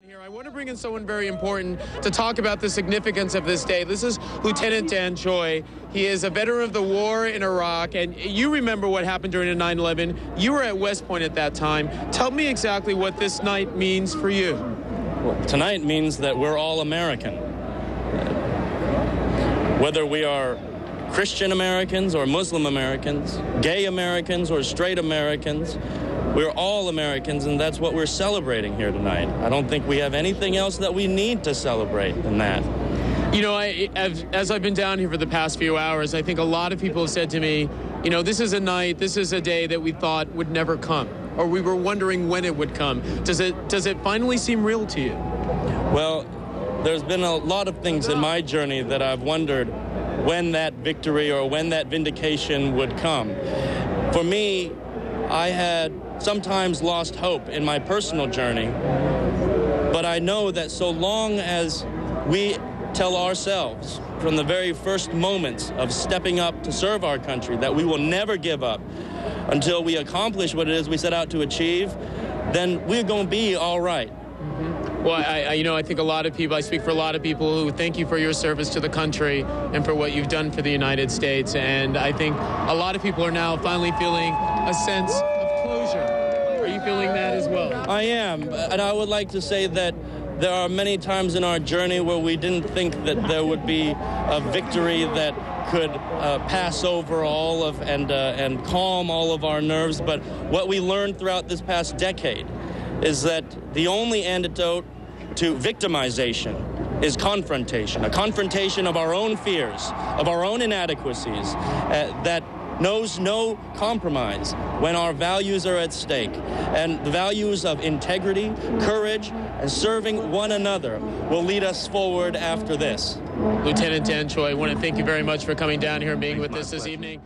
Here, I want to bring in someone very important to talk about the significance of this day. This is Lieutenant Dan Choi. He is a veteran of the war in Iraq, and you remember what happened during the 9/11. You were at West Point at that time. Tell me exactly what this night means for you. Well, tonight means that we're all American. Whether we are Christian Americans or Muslim Americans, gay Americans or straight Americans, we're all Americans, and that's what we're celebrating here tonight. I don't think we have anything else that we need to celebrate than that. You know, as I've been down here for the past few hours, I think a lot of people have said to me, you know, this is a night, this is a day that we thought would never come, or we were wondering when it would come. Does it finally seem real to you? Well, there's been a lot of things in my journey that I've wondered when that victory or when that vindication would come. For me, I had sometimes lost hope in my personal journey, but I know that so long as we tell ourselves from the very first moments of stepping up to serve our country that we will never give up until we accomplish what it is we set out to achieve, then we're going to be all right. Mm-hmm. Well, I think a lot of people, I speak for a lot of people who thank you for your service to the country and for what you've done for the United States. And I think a lot of people are now finally feeling a sense of closure. Are you feeling that as well? I am. And I would like to say that there are many times in our journey where we didn't think that there would be a victory that could pass over all of and calm all of our nerves. But what we learned throughout this past decade is that the only antidote to victimization is confrontation, a confrontation of our own fears, of our own inadequacies, that knows no compromise when our values are at stake. And the values of integrity, courage, and serving one another will lead us forward after this. Lieutenant Dan Choi, I want to thank you very much for coming down here and being with us this evening.